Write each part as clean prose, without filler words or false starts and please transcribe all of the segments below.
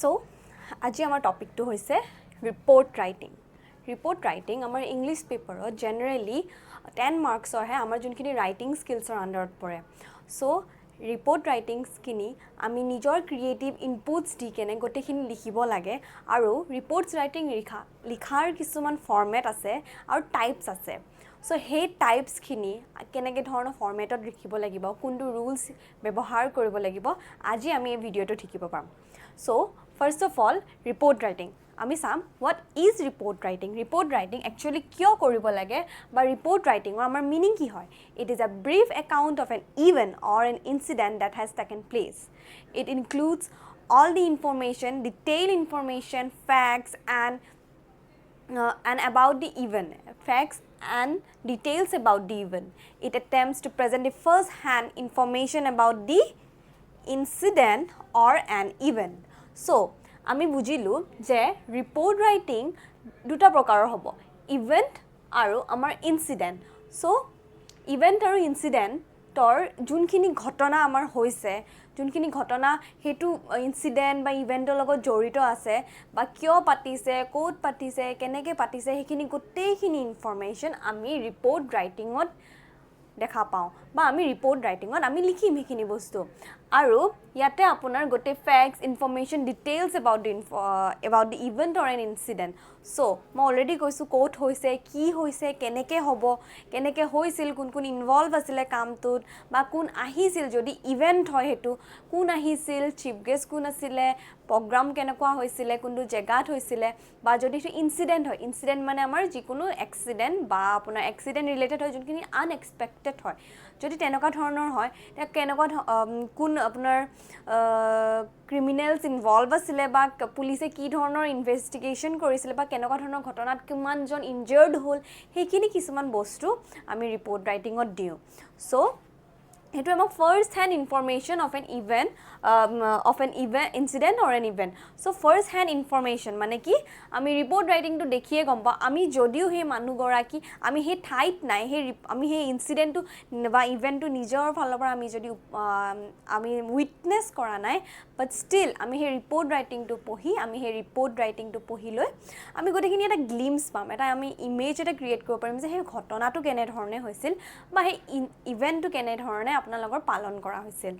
So, আজি আমাৰ টপিকটো হৈছে ৰিপোৰ্ট ৰাইটিং। ৰিপোৰ্ট ৰাইটিং আমাৰ ইংলিছ পেপাৰত জেনেৰেলি 10 মাৰ্কছৰহে আমাৰ যোনখিনি ৰাইটিং স্কিলছৰ আণ্ডাৰত পৰে। চ' ৰিপোৰ্ট ৰাইটিংছখিনি আমি নিজৰ ক্ৰিয়েটিভ ইনপুটছ দি কেনে গোটেইখিনি লিখিব লাগে আৰু ৰিপোৰ্টছ ৰাইটিং লিখাৰ কিছুমান ফৰ্মেট আছে আৰু টাইপছ আছে। চ' সেই টাইপছখিনি কেনেকৈ ধৰণৰ ফৰ্মেটত লিখিব লাগিব, কোনটো ৰুলছ ব্যৱহাৰ কৰিব লাগিব, আজি আমি এই ভিডিঅ'টোত শিকিব পাম। So, first of all, report writing. আমি চাম what is report writing. Report writing actually কিয় কৰিব লাগে বা report writing আমাৰ meaning কি হয়? It is a brief account of an event or an incident that has taken place. It includes all the information, detailed information, facts and about the event. Facts and details about the event. It attempts to present the first-hand information about the incident or an event. So, আমি বুজিলো যে report writing দুটা প্ৰকাৰৰ হ'ব, event আৰু আমাৰ incident. চ' event আৰু ইনচিডেণ্টৰ যোনখিনি ঘটনা আমাৰ হৈছে, যোনখিনি ঘটনা সেইটো ইনচিডেণ্ট বা ইভেণ্টৰ লগত জড়িত আছে বা কিয় পাতিছে, ক'ত পাতিছে, কেনেকৈ পাতিছে, সেইখিনি গোটেইখিনি ইনফৰমেশ্যন আমি ৰিপোৰ্ট ৰাইটিঙত দেখা পাওঁ বা আমি ৰিপোৰ্ট ৰাইটিঙত আমি লিখিম সেইখিনি বস্তু। আৰু ইয়াতে আপোনাৰ গোটেই facts, information, details about the event or an incident. So' মই অলৰেডি কৈছোঁ ক'ত হৈছে, কি হৈছে, কেনেকৈ হ'ব, কেনেকৈ হৈছিল, কোন কোন ইনভলভ আছিলে কামটোত বা কোন আহিছিল, যদি ইভেণ্ট হয় সেইটো কোন আহিছিল, চিফ গেষ্ট কোন আছিলে, প্ৰগ্ৰাম কেনেকুৱা হৈছিলে, কোনটো জেগাত হৈছিলে, বা যদি সেইটো ইনচিডেণ্ট হয়, ইনচিডেণ্ট মানে আমাৰ যিকোনো এক্সিডেণ্ট বা আপোনাৰ এক্সিডেণ্ট ৰিলেটেড হয়, যোনখিনি আনএক্সপেক্টেড হয়। যদি তেনেকুৱা ধৰণৰ হয়, তেতিয়া কেনেকুৱা কোন আপোনাৰ ক্ৰিমিনেলছ ইনভলভ আছিলে বা পুলিচে কি ধৰণৰ ইনভেষ্টিগেশ্যন কৰিছিলে বা কেনেকুৱা ধৰণৰ ঘটনাত কিমানজন ইনজাৰ্ড হ'ল, সেইখিনি কিছুমান বস্তু আমি ৰিপোৰ্ট ৰাইটিঙত দিওঁ। চ' সেইটো আমাক first hand information of an incident or an event. So' first hand information মানে কি, আমি ৰিপোৰ্ট ৰাইটিংটো দেখিয়ে গম পাওঁ, আমি যদিও সেই মানুহগৰাকী আমি সেই ঠাইত নাই, আমি সেই ইনচিডেণ্টটো বা ইভেণ্টটো নিজৰ ফালৰ পৰা আমি যদি আমি উইটনেছ কৰা নাই, বাট ষ্টিল আমি সেই ৰিপোৰ্ট ৰাইটিংটো পঢ়ি লৈ আমি গোটেইখিনি এটা গ্লিমছ পাম, এটা আমি ইমেজ এটা ক্ৰিয়েট কৰিব পাৰিম যে সেই ঘটনাটো কেনেধৰণে হৈছিল বা সেই ইভেণ্টটো কেনেধৰণে আপোনালোকৰ পালন কৰা হৈছিল।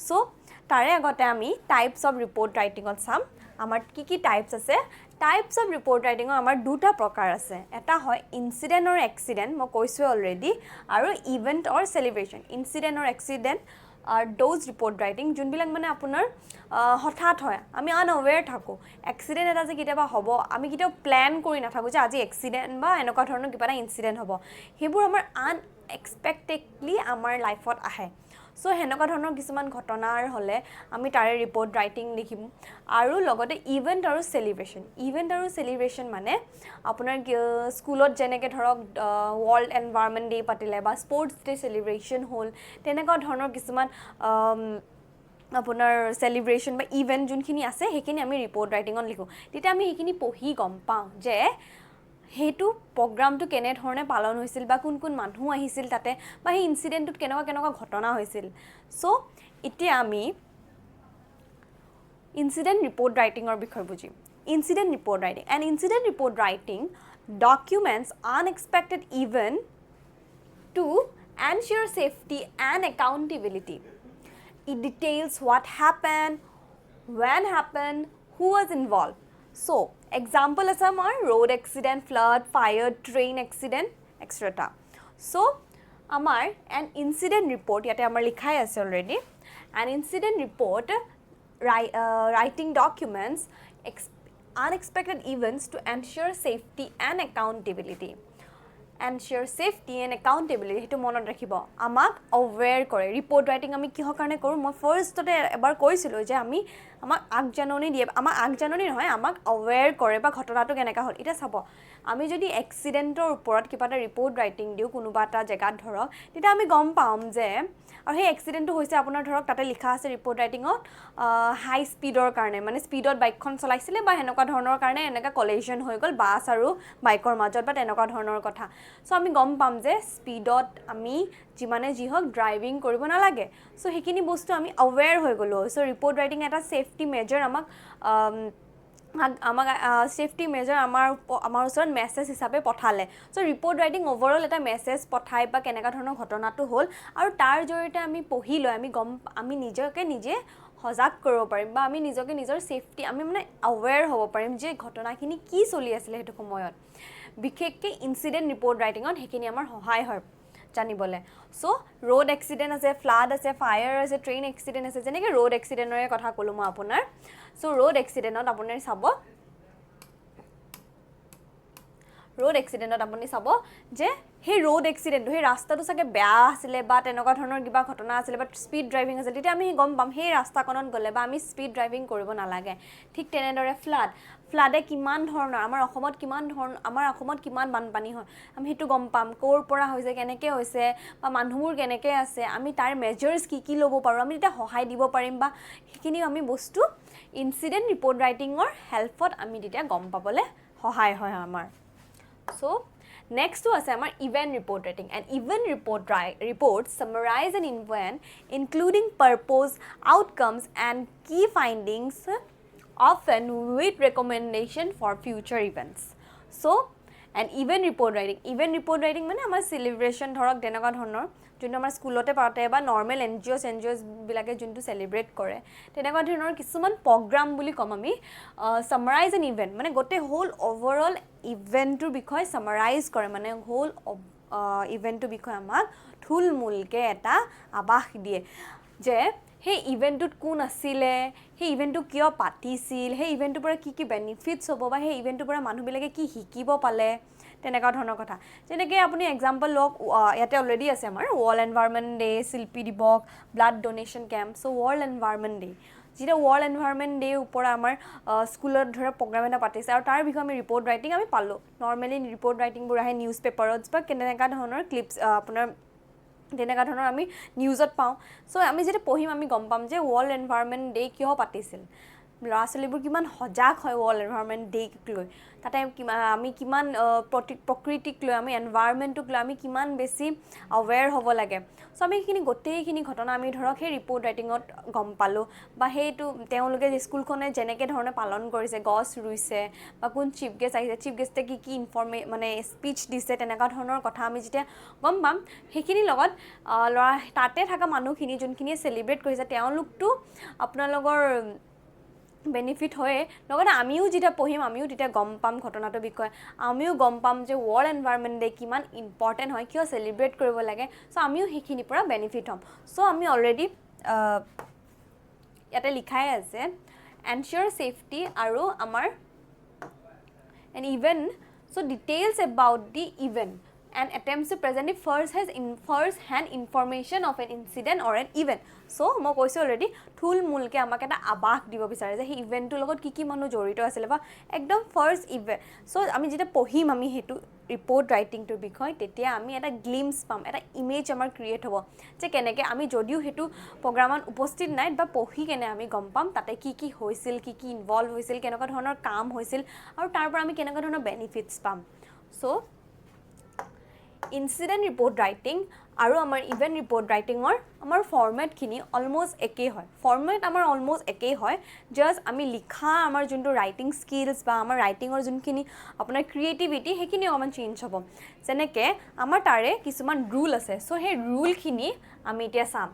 চ' তাৰে আগতে আমি টাইপছ অফ ৰিপোৰ্ট ৰাইটিঙত চাম আমাৰ কি কি টাইপছ আছে। টাইপছ অফ ৰিপোৰ্ট ৰাইটিঙৰ আমাৰ দুটা প্ৰকাৰ আছে, এটা হয় ইনচিডেণ্ট অৰ এক্সিডেণ্ট, মই কৈছোঁ অলৰেডি, আৰু ইভেণ্ট অৰ চেলিব্ৰেশ্যন। ইনচিডেণ্ট অৰ এক্সিডেণ্ট আৰু ড'জ ৰিপোৰ্ট ৰাইটিং যোনবিলাক মানে আপোনাৰ হঠাৎ হয়, আমি আনএৱেৰ থাকোঁ। এক্সিডেণ্ট এটা যে কেতিয়াবা হ'ব, আমি কেতিয়াও প্লেন কৰি নাথাকোঁ যে আজি এক্সিডেণ্ট বা এনেকুৱা ধৰণৰ কিবা এটা ইনচিডেণ্ট হ'ব, সেইবোৰ আমাৰ আনএক্সপেক্টেডলি আমাৰ লাইফত আহে। চ' সেনেকুৱা ধৰণৰ কিছুমান ঘটনাৰ হ'লে আমি তাৰে ৰিপোৰ্ট ৰাইটিং লিখিম। আৰু লগতে ইভেণ্ট আৰু চেলিব্ৰেশ্যন। ইভেণ্ট আৰু চেলিব্ৰেশ্যন মানে আপোনাৰ স্কুলত যেনেকৈ ধৰক ৱৰ্ল্ড এনভাইৰনমেণ্ট ডে পাতিলে বা স্পৰ্টছ ডে চেলিব্ৰেশ্যন হ'ল, তেনেকুৱা ধৰণৰ কিছুমান আপোনাৰ চেলিব্ৰেশ্যন বা ইভেণ্ট যোনখিনি আছে সেইখিনি আমি ৰিপোৰ্ট ৰাইটিঙত লিখোঁ। তেতিয়া আমি সেইখিনি পঢ়ি গম পাওঁ যে সেইটো প্ৰগ্ৰামটো কেনেধৰণে পালন হৈছিল বা কোন কোন মানুহ আহিছিল তাতে বা সেই ইনচিডেণ্টটোত কেনেকুৱা ঘটনা হৈছিল। চ' এতিয়া আমি ইনচিডেণ্ট ৰিপোৰ্ট ৰাইটিঙৰ বিষয়ে বুজিম। Incident report writing. And incident report writing documents unexpected event to ensure safety and accountability. It details what happened, when happened, who was involved. So, example is our road accident, flood, fire, train accident, etc. So, our an incident report, yate amar likhai ase already. An incident report writing documents unexpected events to ensure safety and accountability. Ensure safety and accountability, সেইটো মনত ৰাখিব, আমাক অৱেৰ কৰে। Report writing আমি কিহৰ কাৰণে কৰোঁ, মই ফাৰ্ষ্টতে এবাৰ কৈছিলোঁ যে আমাক আগজাননী দিয়ে, আমাক আগজাননী নহয়, আমাক অৱেৰ কৰে বা ঘটনাটো কেনেকুৱা হ'ল। এতিয়া চাব, আমি যদি এক্সিডেণ্টৰ ওপৰত কিবা এটা ৰিপোৰ্ট ৰাইটিং দিওঁ কোনোবা এটা জেগাত ধৰক, তেতিয়া আমি গম পাম যে আৰু সেই এক্সিডেণ্টটো হৈছে আপোনাৰ ধৰক তাতে লিখা আছে ৰিপোৰ্ট ৰাইটিঙত হাই স্পীডৰ কাৰণে, মানে স্পীডত বাইকখন চলাইছিলে বা সেনেকুৱা ধৰণৰ কাৰণে এনেকুৱা কলিজন হৈ গ'ল বাছ আৰু বাইকৰ মাজত বা তেনেকুৱা ধৰণৰ কথা। সো আমি গম পাম যে স্পীডত আমি যিমানে যি হওক ড্ৰাইভিং কৰিব নালাগে সো সেইখিনি বস্তু আমি অৱেৰ হৈ গ'লো সো ৰিপৰ্ট ৰাইটিং এটা সেফটি মেজাৰ আমাক সেফটি মেজাৰ আমাৰ ওচৰত মেছেজ হিচাপে পঠালে সো ৰিপৰ্ট ৰাইটিং ওভাৰঅল এটা মেছেজ পঠাই বা কেনেকা ধৰণৰ ঘটনাটো হ'ল আৰু তাৰ জৰিয়তে আমি পঢ়ি লৈ আমি নিজকে নিজে সজাগ কৰিব পাৰিম বা আমি নিজকে নিজৰ সেফটি আমি মানে অৱেৰ হ'ব পাৰিম যে ঘটনাখিনি কি চলি আছিল হেতু সময়ত বিশেষকৈ ইনসিডেন্ট ৰিপৰ্ট ৰাইটিঙত সেইখিনি আমাৰ সহায় হয় জানিবলে সো ৰোড এক্সিডেন্ট আছে ফ্লাড আছে ফায়াৰ আছে ট্ৰেইন এক্সিডেন্ট আছে যেনেকৈ ৰোড এক্সিডেন্টৰে কথা ক'লো মই আপোনাৰ সো ৰোড এক্সিডেন্টত আপুনি চাব যে সেই ৰোড এক্সিডেন্টটো সেই ৰাস্তাটো চাগে বেয়া আছিলে বা তেনেকুৱা ধৰণৰ কিবা ঘটনা আছিলে বা স্পীড ড্ৰাইভিং আছিল তেতিয়া আমি গম পাম সেই ৰাস্তাখনত গ'লে বা আমি স্পীড ড্ৰাইভিং কৰিব নালাগে ঠিক তেনেদৰে ফ্লাডে কিমান ধৰণৰ আমাৰ অসমত কিমান বানপানী হয় আমি সেইটো গম পাম ক'ৰ পৰা হৈছে কেনেকৈ হৈছে বা মানুহবোৰ কেনেকৈ আছে আমি তাৰ মেজাৰ্ছ কি ল'ব পাৰোঁ আমি তেতিয়া সহায় দিব পাৰিম বা সেইখিনি আমি বস্তু ইনচিডেণ্ট ৰিপৰ্ট ৰাইটিঙৰ হেল্পত আমি তেতিয়া গম পাবলৈ সহায় হয় আমাৰ So, next to us our event report writing. An event report summarize an event including purpose, outcomes and key findings often with recommendation for future events. So, an event report writing মানে আমাৰ celebration ধৰক তেনেকুৱা ধৰণৰ যোনটো আমাৰ স্কুলতে পাতে বা নৰ্মেল এনজিঅ'ছ বিলাকে যোনটো চেলিব্ৰেট কৰে তেনেকুৱা ধৰণৰ কিছুমান প্ৰগ্ৰাম বুলি ক'ম আমি সামাৰাইজ এন ইভেন্ট মানে গোটেই হোল ওভাৰঅল ইভেন্টটোৰ বিষয়ে সামাৰাইজ কৰে মানে হোল ইভেন্টটোৰ বিষয়ে আমাক থুলমূলকৈ এটা আভাস দিয়ে যে সেই ইভেন্টটোত কোন আছিলে সেই ইভেন্টটো কিয় পাতিছিল সেই ইভেন্টটোৰ পৰা কি বেনিফিটছ হ'ব বা সেই ইভেন্টটোৰ পৰা মানুহবিলাকে কি শিকিব পালে তেনেকুৱা ধৰণৰ কথা যেনেকৈ আপুনি এক্সাম্পল লওক ইয়াতে অলৰেডি আছে আমাৰ ৱৰ্ল্ড এনভাইৰনমেণ্ট ডে শিল্পী দিৱস ব্লাড ডোনেশ্যন কেম্প চ' ৱৰ্ল্ড এনভাইৰনমেণ্ট ডে যেতিয়া ৱৰ্ল্ড এনভাইৰনমেণ্ট ডে ওপৰত আমাৰ স্কুলত ধৰা প্ৰগ্ৰাম এটা পাতিছে আৰু তাৰ বিষয়ে আমি ৰিপৰ্ট ৰাইটিং আমি পালোঁ নৰ্মেলি ৰিপৰ্ট ৰাইটিংবোৰ আহে নিউজ পেপাৰত বা কেনেকুৱা ধৰণৰ ক্লিপছ আপোনাৰ তেনেকুৱা ধৰণৰ আমি নিউজত পাওঁ চ' আমি যেতিয়া পঢ়িম আমি গম পাম যে ৱৰ্ল্ড এনভাইৰনমেণ্ট ডে কিয় পাতিছিল ল'ৰা ছোৱালীবোৰ কিমান সজাগ হয় ৱৰ্ল্ড এনভাইৰনমেণ্ট ডেক লৈ তাতে আমি কিমান প্ৰকৃতিক লৈ আমি এনভাইৰনমেণ্টটোক লৈ আমি কিমান বেছি অৱেৰ হ'ব লাগে চ' আমি সেইখিনি গোটেইখিনি ঘটনা আমি ধৰক সেই ৰিপৰ্ট ৰাইটিঙত গম পালোঁ বা সেইটো তেওঁলোকে স্কুলখনে যেনেকৈ ধৰণে পালন কৰিছে গছ ৰুইছে বা কোন চিফ গেষ্ট আহিছে চিফ গেষ্টে কি মানে স্পীচ দিছে তেনেকুৱা ধৰণৰ কথা আমি যেতিয়া গম পাম সেইখিনিৰ লগত তাতে থকা মানুহখিনি যোনখিনিয়ে চেলিব্ৰেট কৰিছে তেওঁলোকতো আপোনালোকৰ বেনিফিট হয় লগতে আমিও যেতিয়া পঢ়িম আমিও তেতিয়া গম পাম ঘটনাটোৰ বিষয়ে আমিও গম পাম যে ৱৰ্ল্ড এনভাইৰনমেণ্ট ডে কিমান ইম্পৰ্টেণ্ট হয় কিয় চেলিব্ৰেট কৰিব লাগে চ' আমিও সেইখিনিৰ পৰা বেনিফিট হ'ম চ' আমি অলৰেডি ইয়াতে লিখাই আছে এনচিয়ৰ ছেফটি আৰু আমাৰ N event so' details about the event and attempts to present the first hand information of an incident or an event so মই কৈছো অলৰেডি থুলমূলকৈ আমাক এটা আভাস দিব বিচাৰে যে সেই ইভেণ্টটোৰ লগত কি মানুহ জড়িত আছিলে বা একদম ফাৰ্ষ্ট ইভেণ্ট চ' আমি যেতিয়া পঢ়িম আমি সেইটো ৰিপৰ্ট ৰাইটিংটোৰ বিষয়ে তেতিয়া আমি এটা গ্লিমছ পাম এটা ইমেজ আমাৰ ক্ৰিয়েট হ'ব যে কেনেকৈ আমি যদিও সেইটো প্ৰগ্ৰামত উপস্থিত নাই বা পঢ়ি কেনে আমি গম পাম তাতে কি হৈছিল কি ইনভলভ হৈছিল কেনেকুৱা ধৰণৰ কাম হৈছিল আৰু তাৰ পৰা আমি কেনেকুৱা ধৰণৰ বেনিফিটছ পাম চ' ইনচিডেণ্ট ৰিপৰ্ট ৰাইটিং আৰু আমাৰ ইভেণ্ট ৰিপৰ্ট ৰাইটিঙৰ আমাৰ ফৰ্মেটখিনি অলম'ষ্ট একেই হয় ফৰ্মেট আমাৰ অলম'ষ্ট একেই হয় জাষ্ট আমি লিখা আমাৰ যোনটো ৰাইটিং স্কিলছ বা আমাৰ ৰাইটিঙৰ যোনখিনি আপোনাৰ ক্ৰিয়েটিভিটি সেইখিনি অকণমান চেঞ্জ হ'ব যেনেকৈ আমাৰ তাৰে কিছুমান ৰুল আছে চ' সেই ৰুলখিনি আমি এতিয়া চাম